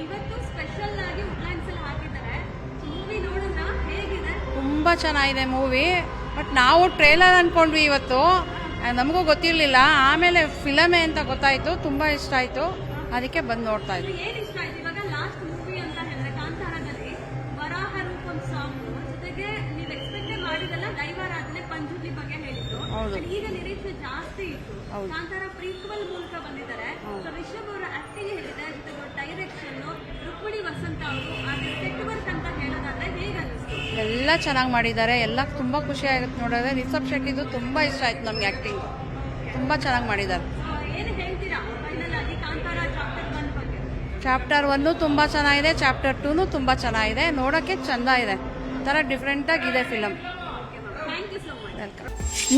ಇವತ್ತು ಸ್ಪೆಷಲ್ ಆಗಿ ವುಡ್ಲ್ಯಾಂಡ್ಸ್ ಅಲ್ಲಿ ಹಾಕಿದ್ದಾರೆ. ಮೂವಿ ನೋಡಿದ್ರಾ ಹೇಗಿದೆ? ತುಂಬ ಚೆನ್ನಾಗಿದೆ ಮೂವಿ. ಬಟ್ ನಾವು ಟ್ರೇಲರ್ ಅಂದ್ಕೊಂಡ್ವಿ ಇವತ್ತು, ನಮಗೂ ಗೊತ್ತಿರಲಿಲ್ಲ. ಆಮೇಲೆ ಫಿಲಮೇ ಅಂತ ಗೊತ್ತಾಯಿತು. ತುಂಬ ಇಷ್ಟ ಆಯಿತು, ಅದಕ್ಕೆ ಬಂದು ನೋಡ್ತಾ ಇದ್ವಿ. ಏನು ಇಷ್ಟ ಆಯ್ತು? ಇವಾಗ ಲಾಸ್ಟ್ ಮೂವಿ ಅಂತ ಹೇಳಿದ್ರೆ ಕಾಂತಾರದಲ್ಲಿ ವರಾಹ ರೂಪಂ ಸಾಂಗ್ ಜೊತೆಗೆ ನೀವು ಎಕ್ಸ್ಪೆಕ್ಟ್ ಮಾಡಿದೆಲ್ಲ ದೈವಾರಾಧನೆ ಪಂಜುರ್ಲಿ ಬಗ್ಗೆ ಹೇಳಿದ್ರು. ಈಗ ನಿರೀಕ್ಷೆ ಜಾಸ್ತಿ ಇತ್ತು. ಕಾಂತಾರ ಪ್ರೀಕ್ವಲ್ ಮೂಲಕ ಬಂದಿದ್ದಾರೆ. ಸೊ ರಿಷಬ್ ಅವರ ಆಕ್ಟಿಂಗ್ ಹೇಗಿದೆ, ಜೊತೆಗೆ ಡೈರೆಕ್ಷನ್, ರುಕ್ಮಿಣಿ ವಸಂತ ಅವರು ಅದೇ ಸೆಟ್ ಅಂತ ಹೇಳೋದಾದ್ರೆ ಹೇಗೆ ಅನಿಸ್ತು? ಎಲ್ಲ ಚೆನ್ನಾಗಿ ಮಾಡಿದ್ದಾರೆ. ಎಲ್ಲ ತುಂಬ ಖುಷಿ ಆಗುತ್ತೆ ನೋಡಿದ್ರೆ. ರಿಷಬ್ ಶೆಟ್ಟಿದು ತುಂಬ ಇಷ್ಟ ಆಯ್ತು ನಮ್ಗೆ ಆ್ಯಕ್ಟಿಂಗ್. ತುಂಬ ಚೆನ್ನಾಗಿ ಮಾಡಿದ್ದಾರೆ. ಏನು ಹೇಳ್ತೀರಾ ಫೈನಲ್ ಆಗಿ ಕಾಂತಾರ ಚಾಪ್ಟರ್ 1 ಬಗ್ಗೆ? ಚಾಪ್ಟರ್ 1 ತುಂಬ ಚೆನ್ನಾಗಿದೆ, ಚಾಪ್ಟರ್ 2 ತುಂಬ ಚೆನ್ನಾಗಿದೆ. ನೋಡೋಕ್ಕೆ ಚೆಂದ ಇದೆ, ಒಂಥರ ಡಿಫ್ರೆಂಟಾಗಿದೆ film. Thank you so much. Welcome.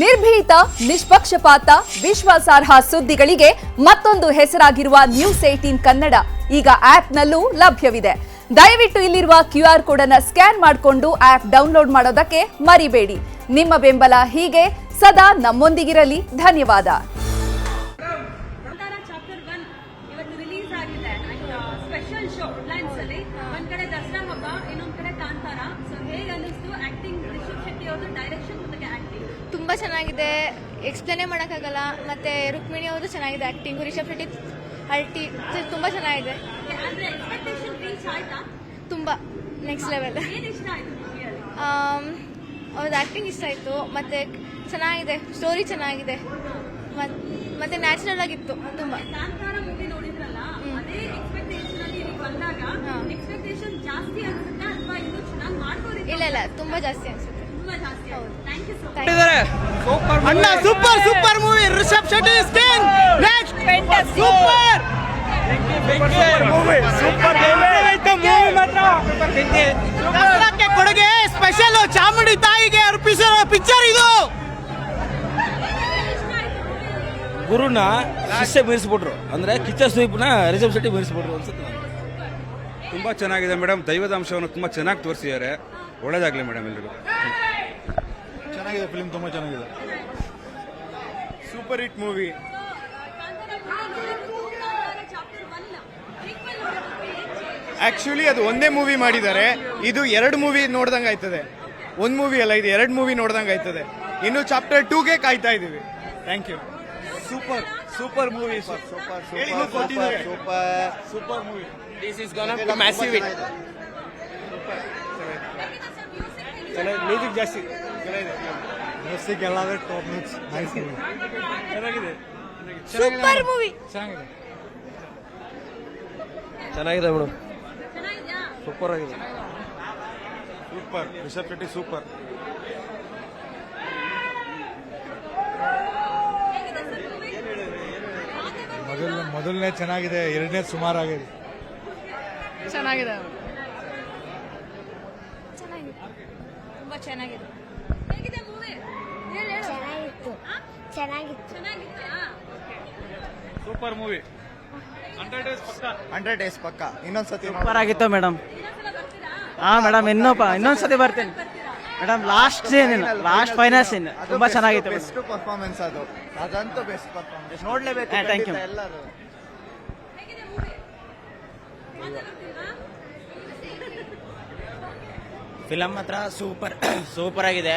ನಿರ್ಭೀತ, ನಿಷ್ಪಕ್ಷಪಾತ, ವಿಶ್ವಾಸಾರ್ಹ ಸುದ್ದಿಗಳಿಗೆ ಮತ್ತೊಂದು ಹೆಸರಾಗಿರುವ ನ್ಯೂಸ್ 18 ಕನ್ನಡ ಈಗ ಆಪ್ನಲ್ಲೂ ಲಭ್ಯವಿದೆ. ದಯವಿಟ್ಟು ಇಲ್ಲಿರುವ QR ಕೋಡ್ ಅನ್ನು ಸ್ಕ್ಯಾನ್ ಮಾಡಿಕೊಂಡು ಆಪ್ ಡೌನ್ಲೋಡ್ ಮಾಡೋದಕ್ಕೆ ಮರಿಬೇಡಿ. ನಿಮ್ಮ ಬೆಂಬಲ ಹೀಗೆ ಸದಾ ನಮ್ಮೊಂದಿಗಿರಲಿ. ಧನ್ಯವಾದ. ಕಾಂತಾರ ಚಾಪ್ಟರ್ 1 ಇವತ್ತು ರಿಲೀಸ್ ಆಗಿದೆ. ಸ್ಪೆಷಲ್ ಶೋ ವುಡ್ಲ್ಯಾಂಡ್ಸ್ ಅಲ್ಲಿ. ಒಂದ್ ಕಡೆ ದಸರಾ ಹಬ್ಬ, ಇನ್ನೊಂದ್ ಕಡೆ ಕಾಂತಾರ. ಸೊ ಹೇಗೆ ಅನಿಸ್ತು ಆಕ್ಟಿಂಗ್? ರಿಷಬ್ ಶೆಟ್ಟಿ ಅವ್ರದ್ದು ಡೈರೆಕ್ಷನ್ ಜೊತೆಗೆ ಆಕ್ಟಿಂಗ್ ತುಂಬ ಚೆನ್ನಾಗಿದೆ, ಎಕ್ಸ್ಪ್ಲೇನೇ ಮಾಡೋಕ್ಕಾಗಲ್ಲ. ಮತ್ತು ರುಕ್ಮಿಣಿ ಅವರು ಚೆನ್ನಾಗಿದೆ ಆ್ಯಕ್ಟಿಂಗು. ರಿಷಬ್ ಶೆಟ್ಟಿ ತುಂಬ ಚೆನ್ನಾಗಿದೆ. ಅಂದ್ರೆ ಎಕ್ಸ್ಪೆಕ್ಟೇಷನ್ ರೀಚ್ ಆಯ್ತಾ? ತುಂಬ ನೆಕ್ಸ್ಟ್ ಲೆವೆಲ್. ಏನ್ ಇಷ್ಟ ಆಯ್ತು ಮೂವಿಯಲ್ಲಿ? ಅವ್ರದ್ದು ಆ್ಯಕ್ಟಿಂಗ್ ಇಷ್ಟ ಆಯಿತು. ಮತ್ತು ಚೆನ್ನಾಗಿದೆ, ಸ್ಟೋರಿ ಚೆನ್ನಾಗಿದೆ, ಮತ್ತು ನ್ಯಾಚುರಲ್ ಆಗಿತ್ತು ತುಂಬ. ಕಾಂತಾರ ಮೂವಿ ನೋಡಿದ್ರಲ್ಲ, ಅದೇ ಎಕ್ಸ್ಪೆಕ್ಟೇಷನ್ ಅಲ್ಲಿ ನೀವು ಬಂದಾಗ ಎಕ್ಸ್ಪೆಕ್ಟೇಷನ್ ಜಾಸ್ತಿ ಆಗುತ್ತಾ ಅಥವಾ ಇನ್ನೂ ಚೆನ್ನಾಗಿ ಮಾಡ್ಬೋದು? ಇಲ್ಲ ತುಂಬ ಜಾಸ್ತಿ ಅನಿಸುತ್ತೆ. ತುಂಬಾ ಜಾಸ್ತಿ. Thank you so much. ಅಣ್ಣ super super movie. Rishab Shetty is king. Next super movie. Super movie ಮಾತ್ರ. ದಸರಾಕ್ಕೆ ಕೊಡುಗೆ ಸ್ಪೆಷಲ್ ಚಾಮುಂಡಿ ತಾಯಿಗೆ ಅರ್ಪಿಸಿರೋ ಪಿಕ್ಚರ್ ಇದು. ಗುರುನ ಶಿಷ್ಯ ಮೀರಿಸ್ಬಿಟ್ರು, ಅಂದ್ರೆ ಕಿಚ್ಚ ಸುದೀಪ್ನ ರಿಷಬ್ ಶೆಟ್ಟಿ ಮೀರಿಸ್ಬಿಟ್ರು ಅನ್ಸುತ್ತೆ. ತುಂಬ ಚೆನ್ನಾಗಿದೆ ಮೇಡಮ್. ದೈವದ ಅಂಶವನ್ನು ತುಂಬ ಚೆನ್ನಾಗಿ ತೋರಿಸಿದ್ದಾರೆ. ಒಳ್ಳೇದಾಗಲಿ ಮೇಡಮ್ ಎಲ್ರಿಗೂ. ಚೆನ್ನಾಗಿದೆ ಫಿಲ್ಮ್, ತುಂಬ ಚೆನ್ನಾಗಿದೆ. Super hit movie. ಆಕ್ಚುಲಿ ಅದು ಒಂದೇ ಮೂವಿ ಮಾಡಿದ್ದಾರೆ. ಇದು 2 ಮೂವಿ ನೋಡ್ದಂಗೆ ಆಯ್ತದೆ. ಒಂದು ಮೂವಿ ಅಲ್ಲ, ಇದು 2 ಮೂವಿ ನೋಡ್ದಂಗೆ ಆಯ್ತದೆ. ಇನ್ನು ಚಾಪ್ಟರ್ 2ಗೆ ಕಾಯ್ತಾ ಇದೀವಿ. Thank you. Super super movie. Super super movie. This is gonna be massive hit. Music ಜಾಸ್ತಿ ಮ್ಯೂಸಿಕ್ ಎಲ್ಲಾದ್ರೆ ಟಾಪ್ ಮ್ಯೂಸ್. Nice movie. ಚೆನ್ನಾಗಿದೆ. Super movie. ಚೆನ್ನಾಗಿದೆ ಮೇಡಮ್, ಚೆನ್ನಾಗಿದ್ಯಾ? ಸೂಪರ್ ಆಗಿದೆ. ಸೂಪರ್. ರಿಷಬ್ ಶೆಟ್ಟಿ ಸೂಪರ್. ಮೊದಲನೇ ಚೆನ್ನಾಗಿದೆ, ಎರಡನೇ ಸುಮಾರಾಗಿದೆ. ಚೆನ್ನಾಗಿದೆ. ತುಂಬ ಚೆನ್ನಾಗಿದೆ. ಹೇಗಿದೆ ಮೂವಿ? ಚೆನ್ನಾಗಿತ್ತು. ಚೆನ್ನಾಗಿತ್ತಾ? Super movie. 100 ಡೇಸ್ ಪಕ್ಕ. ಇನ್ನೊಂದ್ಸತಿ ಸೂಪರ್ ಆಗಿತ್ತು ಮೇಡಮ್. ಇನ್ನೊಂದ್ಸಲ ಬರ್ತೀರಾ? ಹಾ ಮೇಡಮ್, ಇನ್ನೊಂದ್ಸತಿ ಬರ್ತೀನಿ ಮೇಡಮ್. ಲಾಸ್ಟ್ ಫೈನಲ್ ಸೀನ್ ತುಂಬಾ ಚೆನ್ನಾಗಿತ್ತು. ಬೆಸ್ಟ್ ಪರ್ಫಾರ್ಮೆನ್ಸ್ ಅದು. ಅದಂತೂ ಬೆಸ್ಟ್ ಪರ್ಫಾರ್ಮೆನ್ಸ್. ನೋಡ್ಲೇಬೇಕು ಥ್ಯಾಂಕ್ ಯು ಎಲ್ಲರೂ. ಹೇಗಿದೆ ಮೂವಿ? ಮಾತಾಡ್ತೀರಾ? ಫಿಲಮ್ ಮಾತ್ರ ಸೂಪರ್ ಆಗಿದೆ.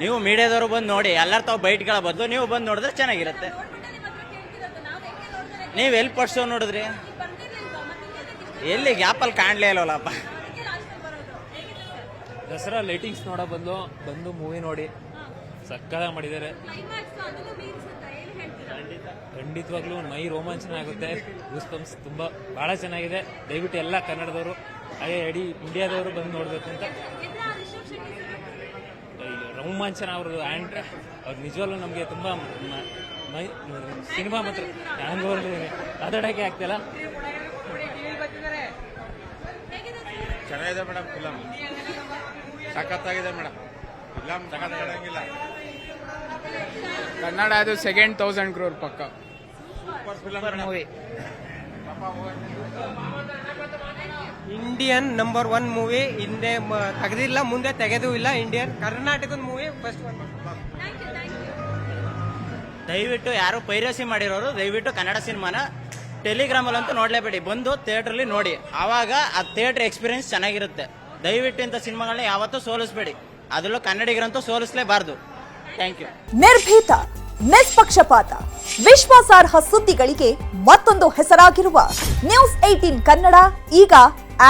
ನೀವು ಮೀಡಿಯಾದವರು ಬಂದು ನೋಡಿ. ಎಲ್ಲರ ತಾವು ಬೈಟ್ಗಳ ಬದಲು ನೀವು ಬಂದು ನೋಡಿದ್ರೆ ಚೆನ್ನಾಗಿರುತ್ತೆ. ನೋಡ್ಬಿಟ್ಟೆ ನಿಮ್ಮ ಹತ್ರ ಕೇಳ್ತಿರೋದು. ನಾವು ಹೆಂಗೆ ನೋಡ್ತಾರೆ? ನೀವು ಎಲ್ಲಿ ಪರ್ಸೋ ನೋಡಿದ್ರಿ? ನೀವು ಬರ್ತಿರ್ಲಿಲ್ವಾ? ಮತ್ತೆ ಎಲ್ಲಿ ಗ್ಯಾಪಲ್ಲಿ ಕಾಣ್ಲೇ ಇಲ್ವಲ್ಲಪ್ಪ. ಅದಕ್ಕೆ ಲಾಸ್ಟಲ್ಲಿ ಬರೋದು. ಹೇಗಿದೆ ಸರ್? ದಸರಾ ಲೈಟಿಂಗ್ಸ್ ನೋಡೋ ಬಂದು ಮೂವಿ ನೋಡಿ ಸಕ್ಕತ್ತಾಗಿ ಮಾಡಿದ್ದಾರೆ. ಕ್ಲೈಮ್ಯಾಕ್ಸ್ ಅದನ್ನು ಮೀರಿಸುತ್ತಾ? ಏನು ಹೇಳ್ತೀರಾ? ಖಂಡಿತವಾಗ್ಲೂ ಮೈ ರೋಮಾಂಚನ ಆಗುತ್ತೆ. ಗೂಸ್ಬಂಪ್ಸ್ ತುಂಬ ಭಾಳ ಚೆನ್ನಾಗಿದೆ. ದಯವಿಟ್ಟು ಎಲ್ಲ ಕನ್ನಡದವರು ಹಾಗೆ ಇಡೀ ಇಂಡಿಯಾದವರು ಬಂದು ನೋಡಬೇಕು ಅಂತ. ಎದುರಾ ರಿಷಬ್ ಶೆಟ್ಟಿ ರೋಮಾಂಚನ ಅವ್ರದ್ದು. ಆ್ಯಂಡ್ ಅವ್ರು ನಿಜವಾಗ್ಲೂ ನಮಗೆ ತುಂಬ ಸಿನಿಮಾ ಮಾತ್ರ ಮಾತಾಡೋಕ್ಕೆ ಆಗ್ತಿಲ್ಲ. ಚೆನ್ನಾಗಿದೆ ಮೇಡಮ್ ಫಿಲಮ್. ಸಖತ್ತಾಗಿದೆ ಮೇಡಮ್ ಫಿಲಮ್. ಸಖತ್ತಾಗಿಲ್ಲ. ಕನ್ನಡ ಅದು ಸೆಕೆಂಡ್ 1000 crore ಪಕ್ಕ. Super movie. Indian number 1 movie. ಹಿಂದೆ ತೆಗೆದಿಲ್ಲ, ಮುಂದೆ ತೆಗೆದೂ ಇಲ್ಲ. ಇಂಡಿಯನ್ ಕರ್ನಾಟಕದ ಮೂವಿ ಫಸ್ಟ್ ಒನ್. ದಯವಿಟ್ಟು ಯಾರು ಪೈರಸಿ ಮಾಡಿರೋರು ದಯವಿಟ್ಟು ಕನ್ನಡ ಸಿನಿಮಾನ ಟೆಲಿಗ್ರಾಮಲ್ಲಂತೂ ನೋಡಲೇಬೇಡಿ, ಬಂದು ಥಿಯೇಟ್ರಲ್ಲಿ ನೋಡಿ, ಆವಾಗ ಆ ಥಿಯೇಟರ್ ಎಕ್ಸ್ಪೀರಿಯನ್ಸ್ ಚೆನ್ನಾಗಿರುತ್ತೆ. ದಯವಿಟ್ಟು ಇಂಥ ಸಿನಿಮಾಗಳನ್ನ ಯಾವತ್ತೂ ಸೋಲಿಸ್ಬೇಡಿ, ಅದರಲ್ಲೂ ಕನ್ನಡಿಗರಂತೂ ಸೋಲಿಸಲೇಬಾರ್ದು. Thank you. ನಿರ್ಭೀತ, ನಿಷ್ಪಕ್ಷಪಾತ, ವಿಶ್ವಾಸಾರ್ಹ ಸುದ್ದಿಗಳಿಗೆ ಮತ್ತೊಂದು ಹೆಸರಾಗಿರುವ News18 ಕನ್ನಡ ಈಗ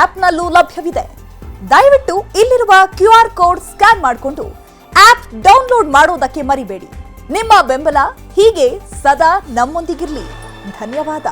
ಆಪ್ನಲ್ಲೂ ಲಭ್ಯವಿದೆ. ದಯವಿಟ್ಟು ಇಲ್ಲಿರುವ QR ಕೋಡ್ ಸ್ಕ್ಯಾನ್ ಮಾಡಿಕೊಂಡು ಆಪ್ ಡೌನ್ಲೋಡ್ ಮಾಡೋದಕ್ಕೆ ಮರಿಬೇಡಿ. ನಿಮ್ಮ ಬೆಂಬಲ ಹೀಗೆ ಸದಾ ನಮ್ಮೊಂದಿಗಿರಲಿ. ಧನ್ಯವಾದ.